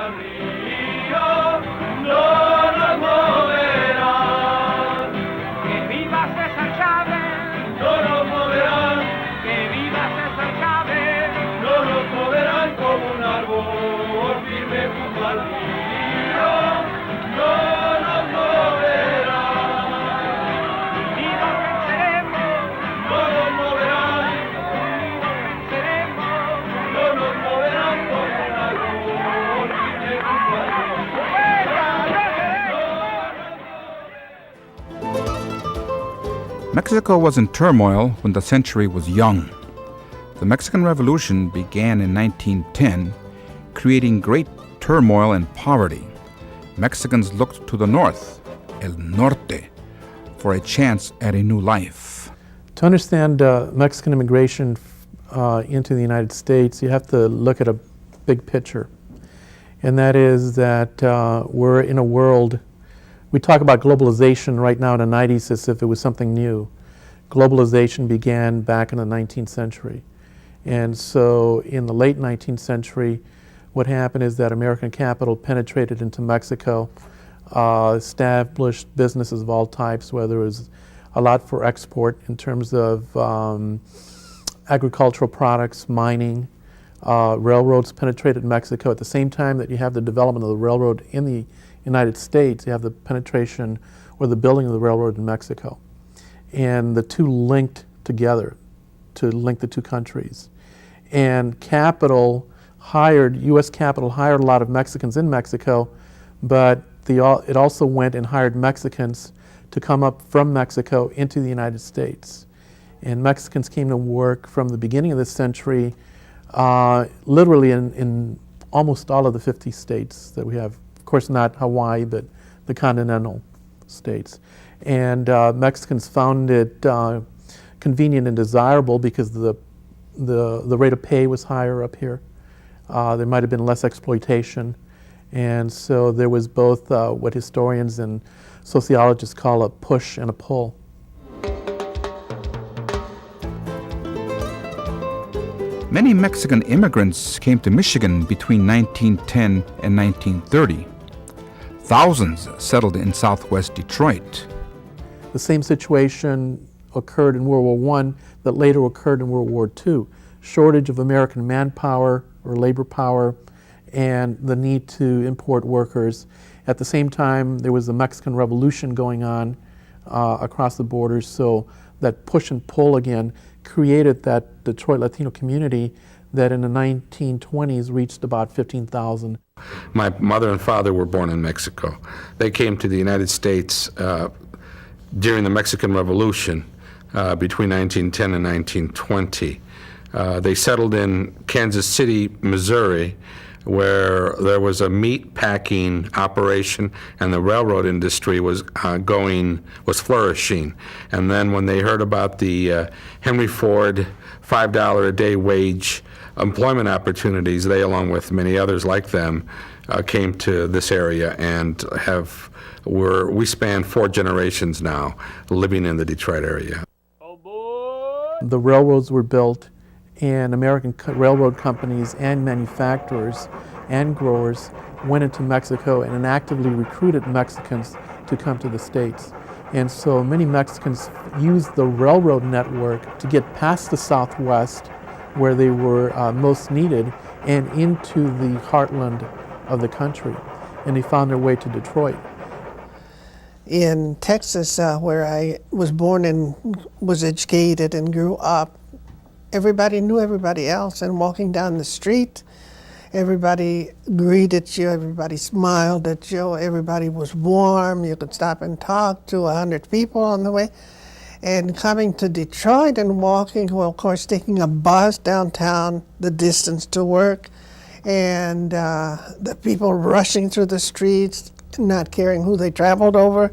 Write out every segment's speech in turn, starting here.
al río, no nos moverán. Que viva César Chávez, no nos moverán. Que viva César Chávez, no nos moverán como un árbol firme junto al río, no nos moverán. Unidos venceremos, no nos moverán. No nos moverán como un árbol firme junto al río. Mexico was in turmoil when the century was young. The Mexican Revolution began in 1910, creating great turmoil and poverty. Mexicans looked to the north, el norte, for a chance at a new life. To understand Mexican immigration into the United States, you have to look at a big picture. And that is that we're in a world, we talk about globalization right now in the 90s as if it was something new. Globalization began back in the 19th century. And so in the late 19th century, what happened is that American capital penetrated into Mexico, established businesses of all types, whether it was a lot for export in terms of agricultural products, mining, railroads penetrated Mexico. At the same time that you have the development of the railroad in the United States, you have the penetration or the building of the railroad in Mexico. And the two linked together to link the two countries. And capital hired, U.S. capital hired a lot of Mexicans in Mexico, but it also went and hired Mexicans to come up from Mexico into the United States. And Mexicans came to work from the beginning of this century, literally in almost all of the 50 states that we have. Of course, not Hawaii, but the continental states. And Mexicans found it convenient and desirable because the rate of pay was higher up here. There might have been less exploitation. And so there was both what historians and sociologists call a push and a pull. Many Mexican immigrants came to Michigan between 1910 and 1930. Thousands settled in southwest Detroit. The same situation occurred in World War I that later occurred in World War II. Shortage of American manpower or labor power and the need to import workers. At the same time, there was the Mexican Revolution going on across the borders, so that push and pull again created that Detroit Latino community that in the 1920s reached about 15,000. My mother and father were born in Mexico. They came to the United States during the Mexican Revolution between 1910 and 1920. They settled in Kansas City, Missouri, where there was a meat packing operation and the railroad industry was flourishing. And then when they heard about the Henry Ford $5 a day wage employment opportunities, they, along with many others like them, came to this area and we span 4 generations now living in the Detroit area. The railroads were built, and American railroad companies and manufacturers and growers went into Mexico and actively recruited Mexicans to come to the States. And so many Mexicans used the railroad network to get past the Southwest, where they were most needed, and into the heartland of the country. And they found their way to Detroit. In Texas, where I was born and was educated and grew up, everybody knew everybody else, and walking down the street, everybody greeted you, everybody smiled at you, everybody was warm. You could stop and talk to 100 people on the way. And coming to Detroit and walking, well, of course, taking a bus downtown, the distance to work, and the people rushing through the streets, not caring who they traveled over.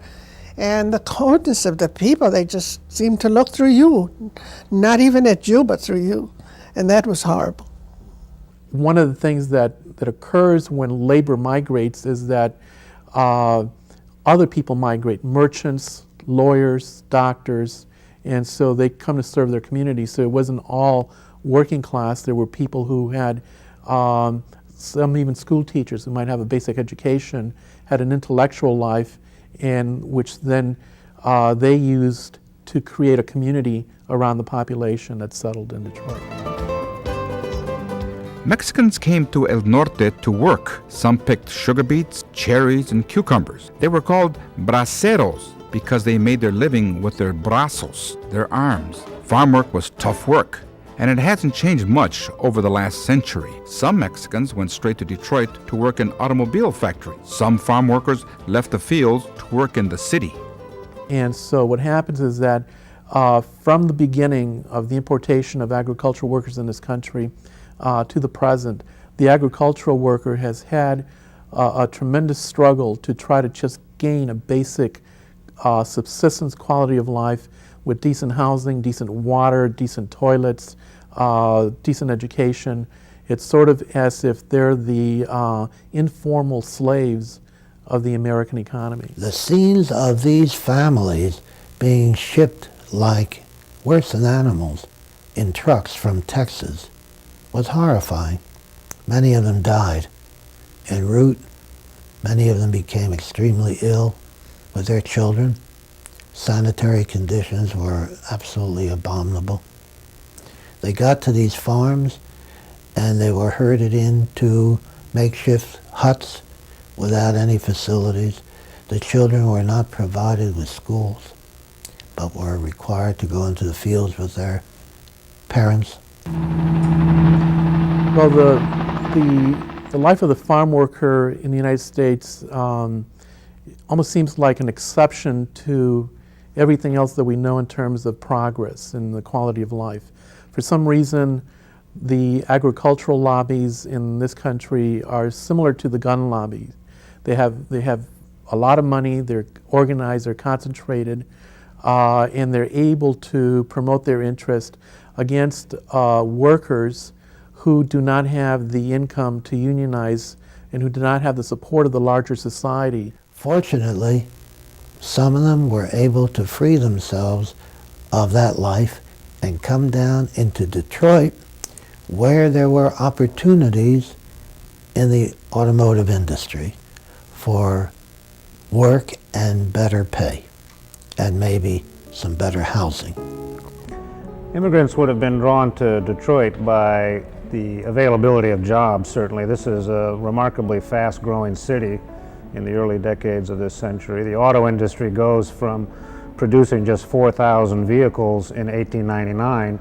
And the coldness of the people, they just seemed to look through you, not even at you, but through you. And that was horrible. One of the things that occurs when labor migrates is that other people migrate, merchants, lawyers, doctors, and so they come to serve their community. So it wasn't all working class. There were people who had some even school teachers who might have a basic education had an intellectual life, and which then they used to create a community around the population that settled in Detroit. Mexicans came to El Norte to work. Some picked sugar beets, cherries, and cucumbers. They were called braceros because they made their living with their brazos, their arms. Farm work was tough work, and it hasn't changed much over the last century. Some Mexicans went straight to Detroit to work in automobile factories. Some farm workers left the fields to work in the city. And so what happens is that from the beginning of the importation of agricultural workers in this country to the present, the agricultural worker has had a tremendous struggle to try to just gain a basic subsistence quality of life with decent housing, decent water, decent toilets, decent education. It's sort of as if they're the informal slaves of the American economy. The scenes of these families being shipped like worse than animals in trucks from Texas was horrifying. Many of them died en route. Many of them became extremely ill with their children. Sanitary conditions were absolutely abominable. They got to these farms and they were herded into makeshift huts without any facilities. The children were not provided with schools, but were required to go into the fields with their parents. Well, the life of the farm worker in the United States almost seems like an exception to everything else that we know in terms of progress and the quality of life. For some reason, the agricultural lobbies in this country are similar to the gun lobby. They have a lot of money, they're organized, they're concentrated, and they're able to promote their interest against workers who do not have the income to unionize and who do not have the support of the larger society. Fortunately, some of them were able to free themselves of that life and come down into Detroit, where there were opportunities in the automotive industry for work and better pay, and maybe some better housing. Immigrants would have been drawn to Detroit by the availability of jobs, certainly. This is a remarkably fast-growing city in the early decades of this century. The auto industry goes from producing just 4,000 vehicles in 1899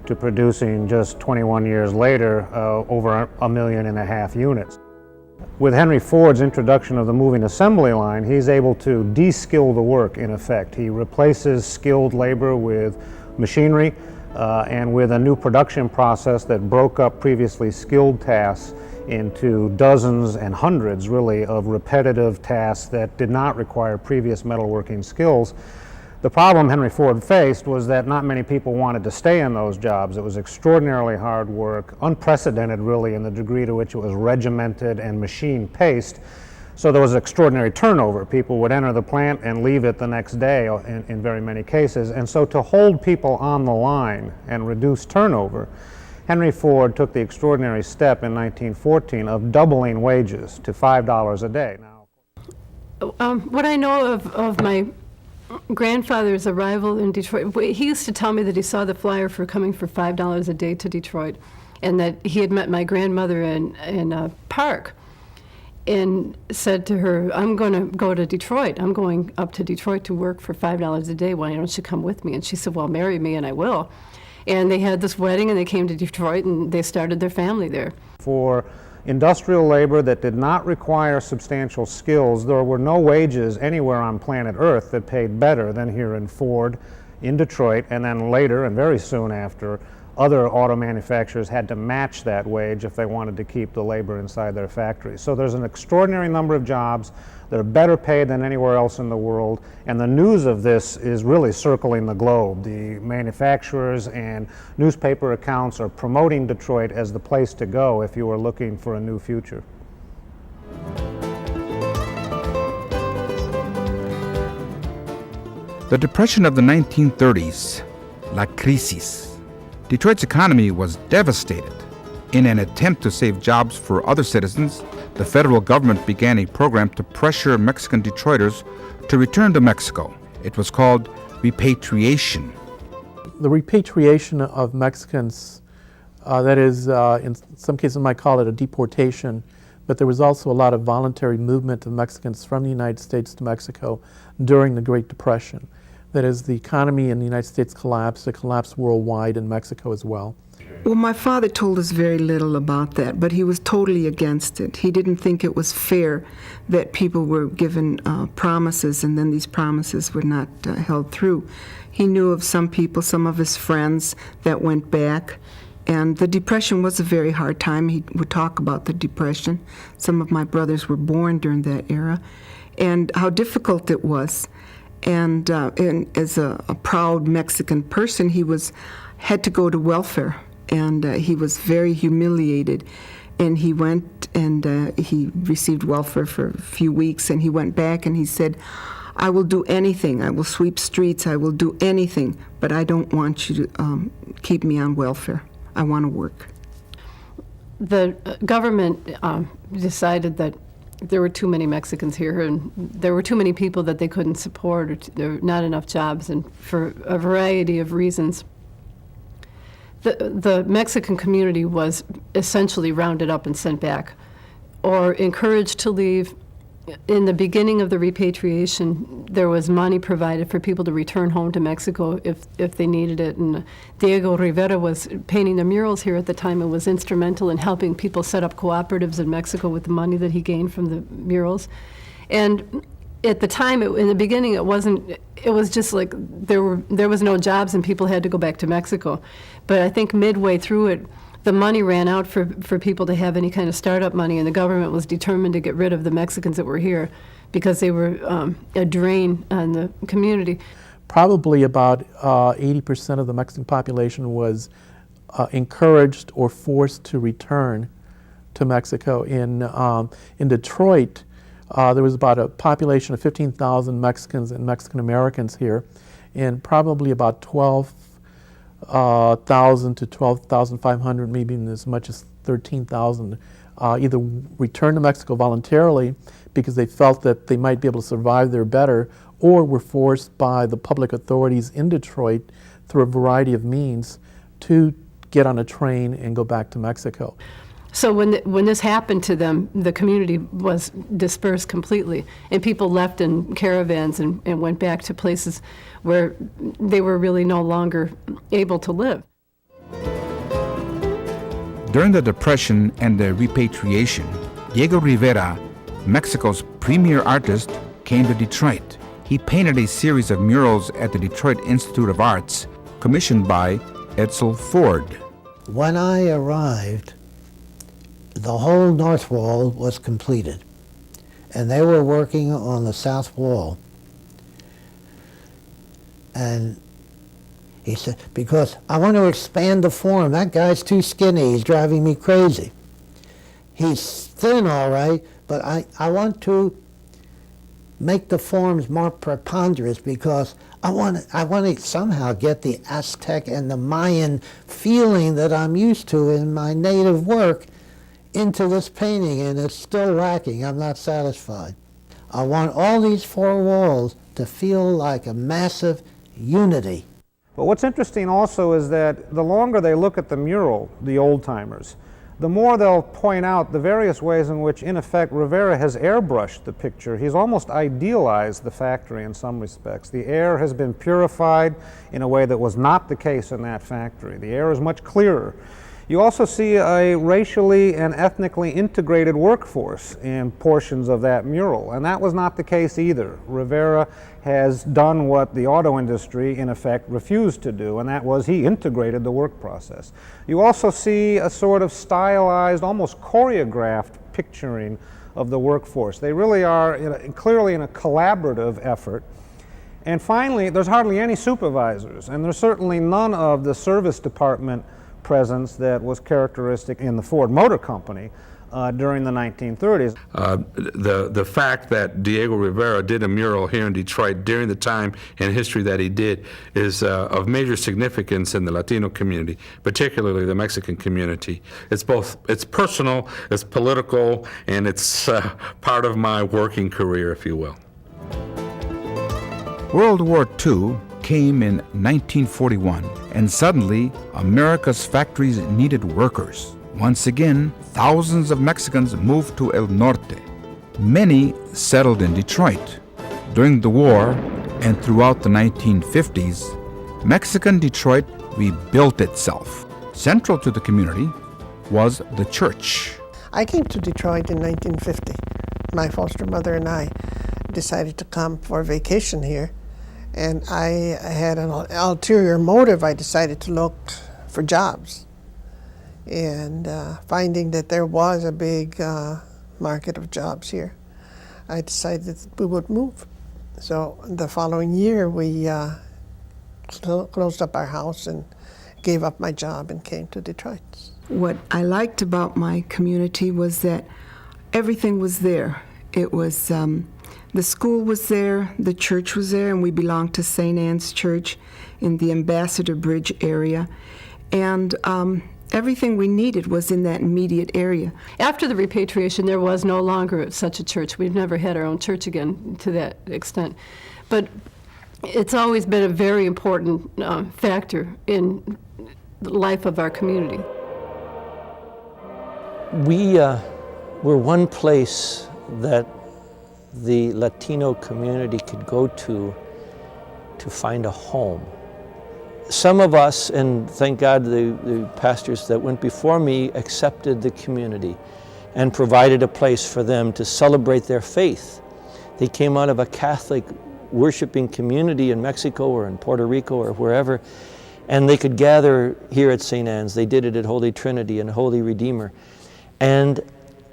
to producing just 21 years later over 1.5 million units. With Henry Ford's introduction of the moving assembly line, he's able to de-skill the work, in effect. He replaces skilled labor with machinery and with a new production process that broke up previously skilled tasks into dozens and hundreds, really, of repetitive tasks that did not require previous metalworking skills. The problem Henry Ford faced was that not many people wanted to stay in those jobs. It was extraordinarily hard work, unprecedented really in the degree to which it was regimented and machine-paced. So there was extraordinary turnover. People would enter the plant and leave it the next day in very many cases. And so to hold people on the line and reduce turnover, Henry Ford took the extraordinary step in 1914 of doubling wages to $5 a day. Now, what I know of my grandfather's arrival in Detroit, he used to tell me that he saw the flyer for coming for $5 a day to Detroit, and that he had met my grandmother in a park and said to her, "I'm going to go to Detroit. I'm going up to Detroit to work for $5 a day. Why don't you come with me?" And she said, "Well, marry me and I will." And they had this wedding and they came to Detroit and they started their family there. For industrial labor that did not require substantial skills, there were no wages anywhere on planet Earth that paid better than here in Ford, in Detroit, and then later, and very soon after, other auto manufacturers had to match that wage if they wanted to keep the labor inside their factories. So there's an extraordinary number of jobs that are better paid than anywhere else in the world, and the news of this is really circling the globe. The manufacturers and newspaper accounts are promoting Detroit as the place to go if you are looking for a new future. The Depression of the 1930s, La Crisis. Detroit's economy was devastated. In an attempt to save jobs for other citizens, the federal government began a program to pressure Mexican Detroiters to return to Mexico. It was called repatriation. The repatriation of Mexicans, that is, in some cases I might call it a deportation, but there was also a lot of voluntary movement of Mexicans from the United States to Mexico during the Great Depression. That is, the economy in the United States collapsed, it collapsed worldwide, in Mexico as well. Well, my father told us very little about that, but he was totally against it. He didn't think it was fair that people were given promises and then these promises were not held through. He knew of some people, some of his friends, that went back, and the Depression was a very hard time. He would talk about the Depression. Some of my brothers were born during that era, and how difficult it was. And as a proud Mexican person, he had to go to welfare. And he was very humiliated. And he went and he received welfare for a few weeks, and he went back and he said, I will do anything. I will sweep streets. I will do anything, but I don't want you to keep me on welfare. I want to work. The government decided that there were too many Mexicans here, and there were too many people that they couldn't support, or there were not enough jobs, and for a variety of reasons. The Mexican community was essentially rounded up and sent back, or encouraged to leave. In the beginning of the repatriation, there was money provided for people to return home to Mexico if they needed it. And Diego Rivera was painting the murals here at the time and was instrumental in helping people set up cooperatives in Mexico with the money that he gained from the murals. And at the time, in the beginning, it was just like there was no jobs and people had to go back to Mexico. But I think midway through it, the money ran out for people to have any kind of startup money, and the government was determined to get rid of the Mexicans that were here because they were a drain on the community. Probably about 80% of the Mexican population was encouraged or forced to return to Mexico. In Detroit, there was about a population of 15,000 Mexicans and Mexican Americans here, and probably about 12,000 to 12,500, maybe even as much as 13,000, either returned to Mexico voluntarily because they felt that they might be able to survive there better, or were forced by the public authorities in Detroit through a variety of means to get on a train and go back to Mexico. So when this happened to them, the community was dispersed completely, and people left in caravans and went back to places where they were really no longer able to live. During the Depression and the repatriation, Diego Rivera, Mexico's premier artist, came to Detroit. He painted a series of murals at the Detroit Institute of Arts, commissioned by Edsel Ford. When I arrived, the whole north wall was completed, and they were working on the south wall. And he said, because I want to expand the form. That guy's too skinny. He's driving me crazy. He's thin, all right, but I want to make the forms more preponderous because I want to somehow get the Aztec and the Mayan feeling that I'm used to in my native work into this painting, and it's still lacking. I'm not satisfied. I want all these four walls to feel like a massive unity. But what's interesting also is that the longer they look at the mural, the old-timers, the more they'll point out the various ways in which, in effect, Rivera has airbrushed the picture. He's almost idealized the factory in some respects. The air has been purified in a way that was not the case in that factory. The air is much clearer. You also see a racially and ethnically integrated workforce in portions of that mural, and that was not the case either. Rivera has done what the auto industry, in effect, refused to do, and that was he integrated the work process. You also see a sort of stylized, almost choreographed picturing of the workforce. They really are clearly in a collaborative effort. And finally, there's hardly any supervisors, and there's certainly none of the service department presence that was characteristic in the Ford Motor Company during the 1930s. The fact that Diego Rivera did a mural here in Detroit during the time and history that he did is of major significance in the Latino community, particularly the Mexican community. It's personal, it's political, and it's part of my working career, if you will. World War II came in 1941, and suddenly America's factories needed workers. Once again, thousands of Mexicans moved to El Norte. Many settled in Detroit. During the war and throughout the 1950s, Mexican Detroit rebuilt itself. Central to the community was the church. I came to Detroit in 1950. My foster mother and I decided to come for vacation here, and I had an ulterior motive. I decided to look for jobs. And finding that there was a big market of jobs here, I decided that we would move. So the following year, we closed up our house and gave up my job and came to Detroit. What I liked about my community was that everything was there. It was, the school was there, the church was there, and we belonged to St. Anne's Church in the Ambassador Bridge area. And everything we needed was in that immediate area. After the repatriation, there was no longer such a church. We've never had our own church again to that extent. But it's always been a very important factor in the life of our community. We were one place that the Latino community could go to find a home. Some of us, and thank God the pastors that went before me, accepted the community and provided a place for them to celebrate their faith. They came out of a Catholic worshiping community in Mexico or in Puerto Rico or wherever, and they could gather here at St. Anne's. They did it at Holy Trinity and Holy Redeemer. And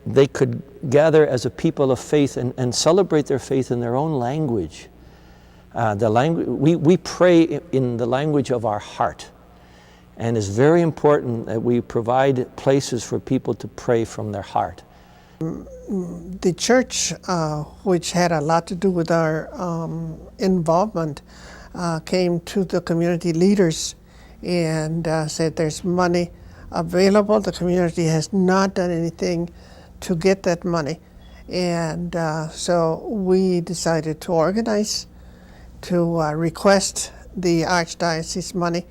they could gather as a people of faith and celebrate their faith in their own language. We pray in the language of our heart, and it's very important that we provide places for people to pray from their heart. The church, which had a lot to do with our involvement, came to the community leaders and said there's money available. The community has not done anything to get that money. And so we decided to organize to request the Archdiocese money.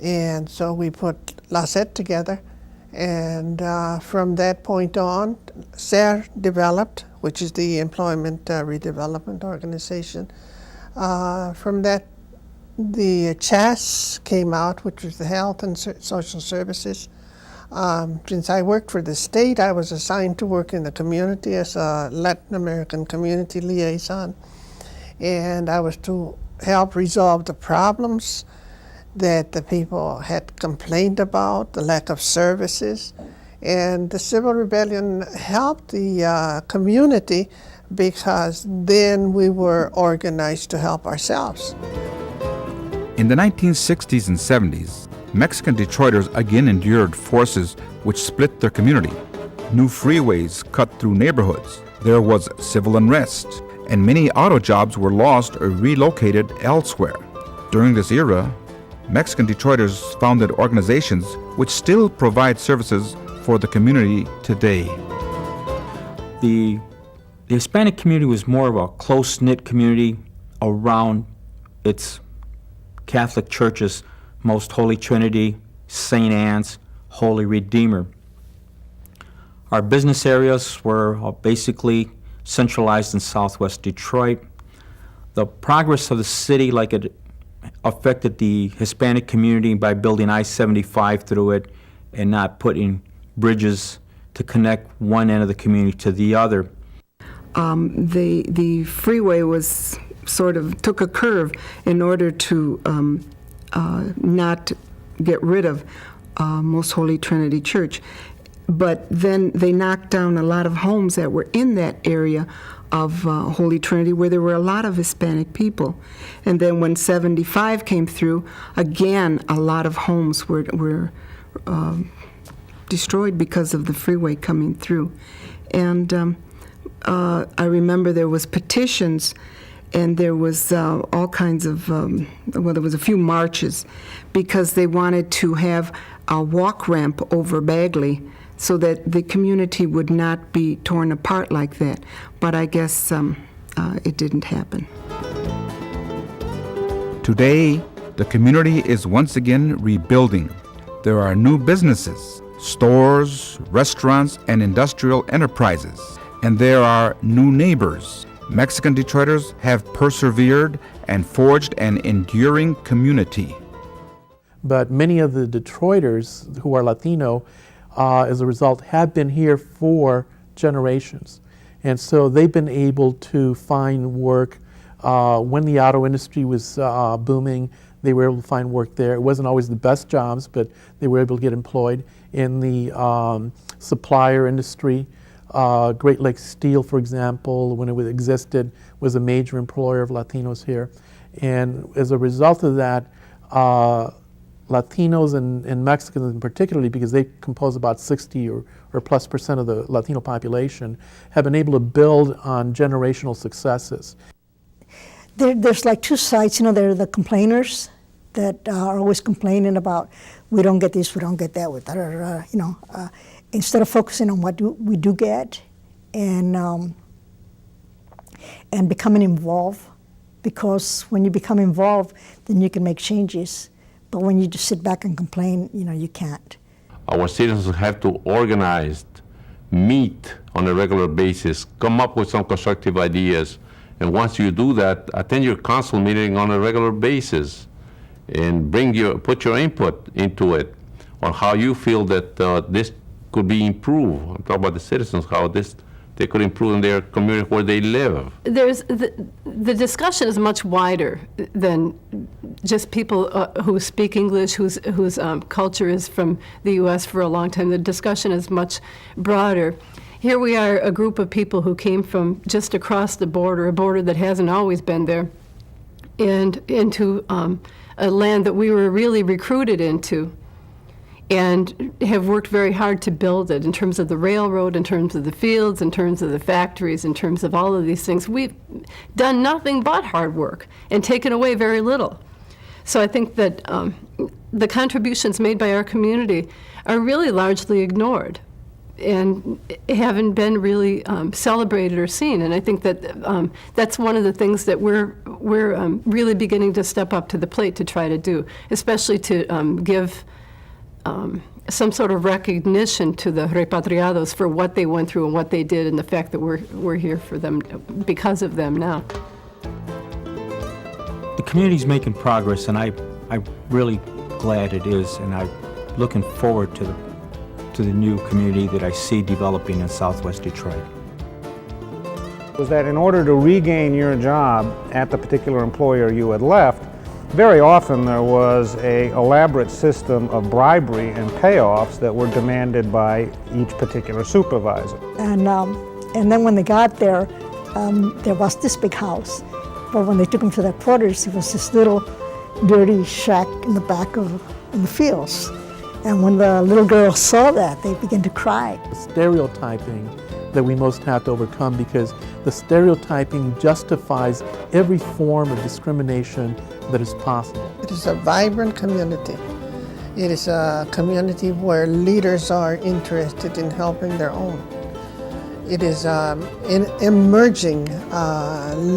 And so we put LACET together. And from that point on, SER developed, which is the Employment Redevelopment Organization. From that, the CHAS came out, which was the Health and Social Services. Since I worked for the state, I was assigned to work in the community as a Latin American community liaison. And I was to help resolve the problems that the people had complained about, the lack of services. And the civil rebellion helped the community because then we were organized to help ourselves. In the 1960s and 70s, Mexican Detroiters again endured forces which split their community. New freeways cut through neighborhoods. There was civil unrest, and many auto jobs were lost or relocated elsewhere. During this era, Mexican Detroiters founded organizations which still provide services for the community today. The Hispanic community was more of a close-knit community around its Catholic churches, Most Holy Trinity, St. Anne's, Holy Redeemer. Our business areas were basically centralized in southwest Detroit. The progress of the city, like it affected the Hispanic community by building I-75 through it and not putting bridges to connect one end of the community to the other. The freeway was sort of took a curve in order to not get rid of Most Holy Trinity Church. But then they knocked down a lot of homes that were in that area of Holy Trinity where there were a lot of Hispanic people. And then when 75 came through, again, a lot of homes were destroyed because of the freeway coming through. And I remember there was petitions, and there was all kinds of, well, there was a few marches, because they wanted to have a walk ramp over Bagley so that the community would not be torn apart like that. But I guess it didn't happen. Today, the community is once again rebuilding. There are new businesses, stores, restaurants, and industrial enterprises. And there are new neighbors. Mexican Detroiters have persevered and forged an enduring community. But many of the Detroiters who are Latino, as a result, have been here for generations. And so they've been able to find work. When the auto industry was booming, they were able to find work there. It wasn't always the best jobs, but they were able to get employed in the supplier industry. Great Lakes Steel, for example, when it existed, was a major employer of Latinos here. And as a result of that, Latinos and Mexicans, particularly because they compose about 60 or plus % of the Latino population, have been able to build on generational successes. There's like two sides, you know, there are the complainers that are always complaining about, we don't get this, we don't get that, you know, instead of focusing on what we do get and becoming involved, because when you become involved, then you can make changes. But when you just sit back and complain, you know, you can't. Our citizens have to organize, meet on a regular basis, come up with some constructive ideas. And once you do that, attend your council meeting on a regular basis and put your input into it on how you feel that this could be improved. I'm talking about the citizens, how they could improve in their community where they live. There's the discussion is much wider than just people who speak English, whose culture is from the U.S. for a long time. The discussion is much broader. Here we are, a group of people who came from just across the border, a border that hasn't always been there, and into a land that we were really recruited into, and have worked very hard to build it in terms of the railroad, in terms of the fields, in terms of the factories, in terms of all of these things. We've done nothing but hard work and taken away very little. So I think that the contributions made by our community are really largely ignored and haven't been really celebrated or seen. And I think that that's one of the things that we're really beginning to step up to the plate to try to do, especially to give some sort of recognition to the repatriados for what they went through and what they did, and the fact that we're here for them because of them now. The community's making progress, and I'm really glad it is, and I'm looking forward to the new community that I see developing in Southwest Detroit. Was that in order to regain your job at the particular employer you had left, very often there was an elaborate system of bribery and payoffs that were demanded by each particular supervisor. And then when they got there, there was this big house. But when they took them to their quarters, it was this little dirty shack in the back in the fields. And when the little girls saw that, they began to cry. Stereotyping that we most have to overcome, because the stereotyping justifies every form of discrimination that is possible. It is a vibrant community. It is a community where leaders are interested in helping their own. It is an emerging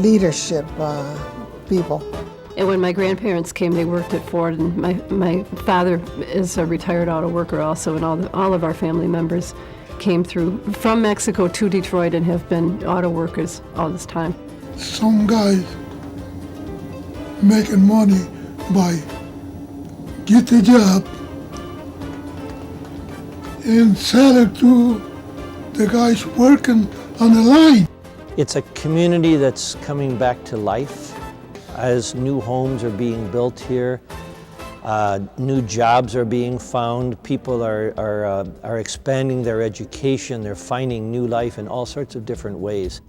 leadership people. And when my grandparents came, they worked at Ford, and my father is a retired auto worker also, and all of our family members came through from Mexico to Detroit and have been auto workers all this time. Some guys making money by get the job and sell it to the guys working on the line. It's a community that's coming back to life as new homes are being built here. New jobs are being found. People are expanding their education. They're finding new life in all sorts of different ways.